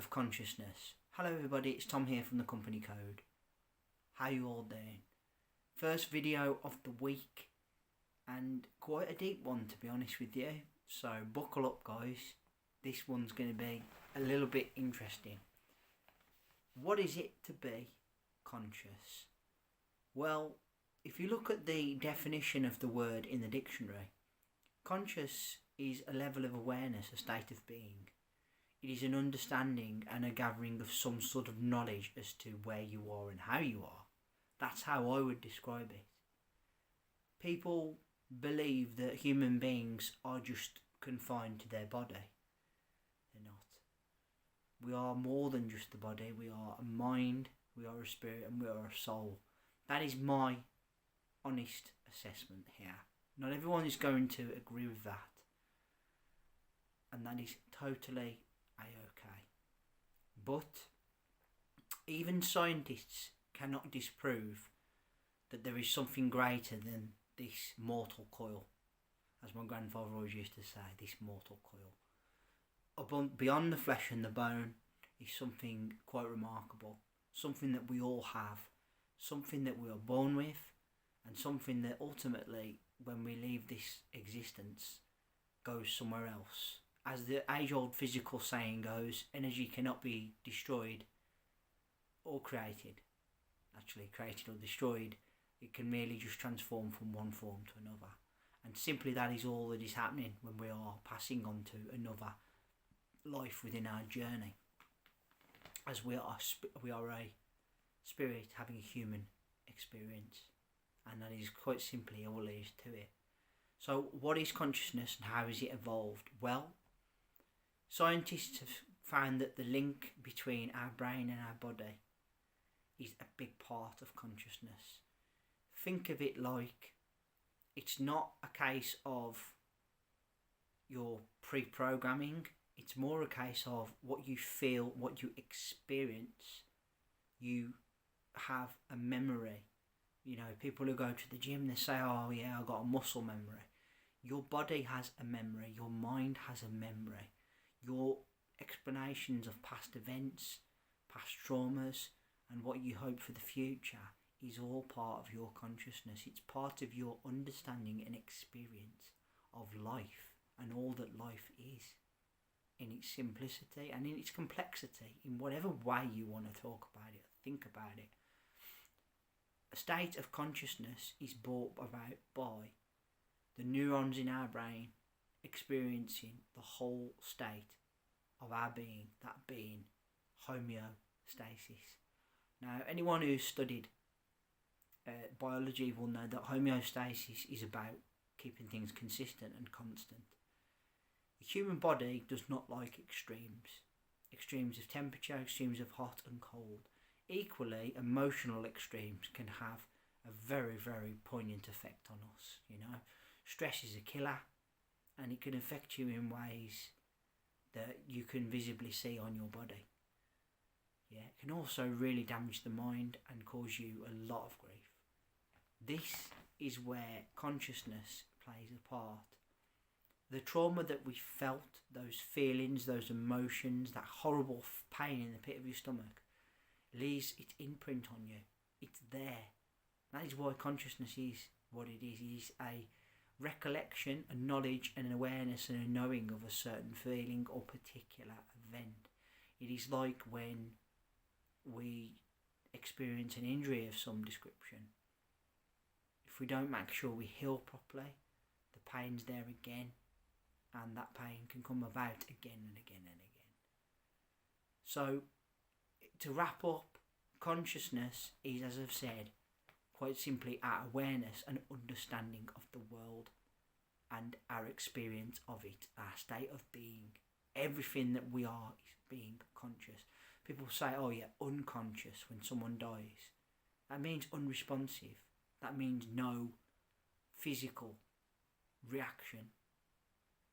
of consciousness. Hello everybody, it's Tom here from the Company Code. How you all doing? First video of the week, and quite a deep one to be honest with you. So buckle up guys, this one's going to be a little bit interesting. What is it to be conscious? Well, if you look at the definition of the word in the dictionary, conscious is a level of awareness, a state of being. It is an understanding and a gathering of some sort of knowledge as to where you are and how you are. That's how I would describe it. People believe that human beings are just confined to their body. They're not. We are more than just the body. We are a mind, we are a spirit, and we are a soul. That is my honest assessment here. Not everyone is going to agree with that. And that is totally a-okay. But even scientists cannot disprove that there is something greater than this mortal coil. As my grandfather always used to say, this mortal coil. Beyond the flesh and the bone is something quite remarkable. Something that we all have. Something that we are born with. And something that ultimately, when we leave this existence, goes somewhere else. As the age-old physical saying goes, energy cannot be destroyed or created. Actually, created or destroyed. It can merely just transform from one form to another. And simply that is all that is happening when we are passing on to another life within our journey. As we are a spirit having a human experience. And that is quite simply all there is to it. So what is consciousness and how has it evolved? Well, scientists have found that the link between our brain and our body is a big part of consciousness. Think of it like it's not a case of your pre-programming. It's more a case of what you feel, what you experience. You have a memory. You know, people who go to the gym, they say, oh yeah, I've got a muscle memory. Your body has a memory. Your mind has a memory. Your explanations of past events, past traumas, and what you hope for the future is all part of your consciousness. It's part of your understanding and experience of life and all that life is in its simplicity and in its complexity, in whatever way you want to talk about it, think about it. A state of consciousness is brought about by the neurons in our brain experiencing the whole state of our being, that being homeostasis. Now, anyone who's studied biology will know that homeostasis is about keeping things consistent and constant. The human body does not like extremes. Extremes of temperature, extremes of hot and cold. Equally, emotional extremes can have a very, very poignant effect on us, you know. Stress is a killer, and it can affect you in ways that you can visibly see on your body. Yeah, it can also really damage the mind and cause you a lot of grief. This is where consciousness plays a part. The trauma that we felt, those feelings, those emotions, that horrible pain in the pit of your stomach, leaves its imprint on you. It's there. That is why consciousness is what it is. It is a recollection, a knowledge, and an awareness and a knowing of a certain feeling or particular event. It is like when we experience an injury of some description. If we don't make sure we heal properly, the pain's there again, and that pain can come about again and again and again. So, to wrap up, consciousness is, as I've said, quite simply our awareness and understanding of the world and our experience of it, our state of being. Everything that we are is being conscious. People say, oh yeah, unconscious when someone dies. That means unresponsive. That means no physical reaction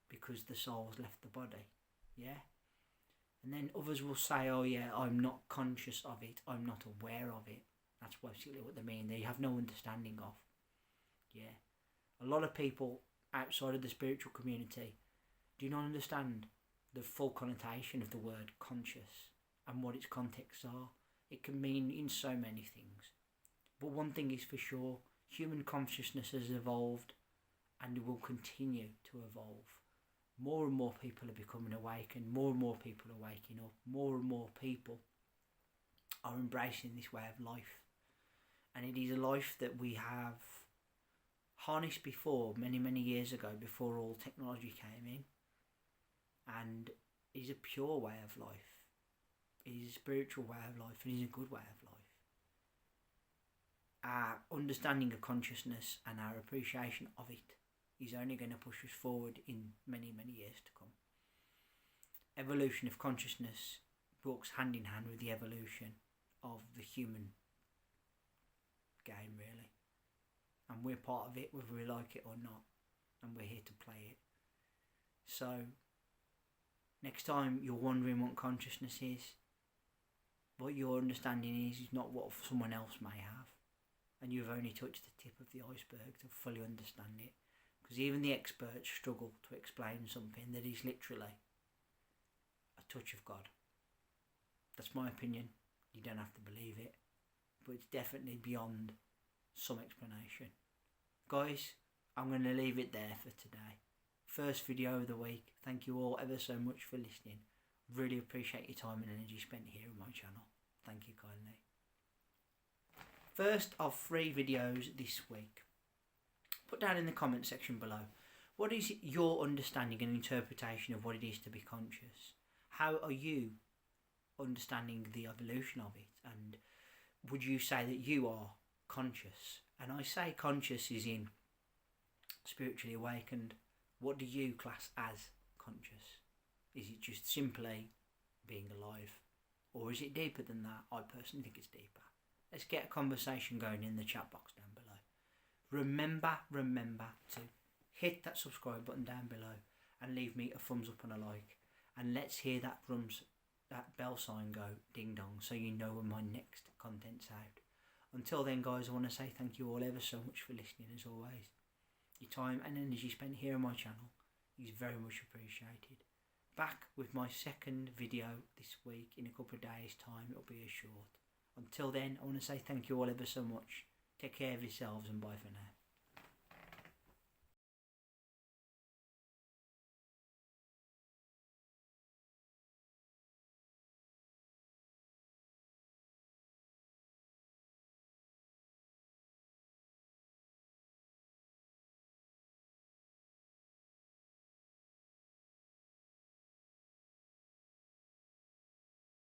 because the soul's left the body. Yeah? And then others will say, oh yeah, I'm not conscious of it, I'm not aware of it. That's basically what they mean. They have no understanding of. Yeah. A lot of people outside of the spiritual community do not understand the full connotation of the word conscious. and what its contexts are. It can mean in so many things. But one thing is for sure, human consciousness has evolved and will continue to evolve. More and more people are becoming awakened, more and more people are waking up, more and more people are embracing this way of life. And it is a life that we have harnessed before, many years ago, before all technology came in. And it is a pure way of life. It is a spiritual way of life, and it is a good way of life. Our understanding of consciousness and our appreciation of it is only going to push us forward in many years to come. Evolution of consciousness walks hand in hand with the evolution of the human game, really. And we're part of it, whether we like it or not, and we're here to play it. So, next time you're wondering what consciousness is, what your understanding is not what someone else may have. And you've only touched the tip of the iceberg to fully understand it. Because even the experts struggle to explain something that is literally a touch of God. That's my opinion. You don't have to believe it. But it's definitely beyond some explanation. Guys, I'm going to leave it there for today. First video of the week. Thank you all ever so much for listening. Really appreciate your time and energy spent here on my channel. Thank you kindly. First of 3 videos this week. Put down in the comment section below, what is your understanding and interpretation of what it is to be conscious? How are you understanding the evolution of it? And would you say that you are conscious? And I say conscious is in spiritually awakened. What do you class as conscious? Is it just simply being alive? Or is it deeper than that? I personally think it's deeper. Let's get a conversation going in the chat box down below. Remember to hit that subscribe button down below and leave me a thumbs up and a like. And let's hear that bell sign go ding dong so you know when my next content's out. Until then, guys, I want to say thank you all ever so much for listening as always. Your time and energy spent here on my channel is very much appreciated. Back with my second video this week in a couple of days' time. It'll be a short. Until then, I want to say thank you all ever so much. Take care of yourselves and bye for now.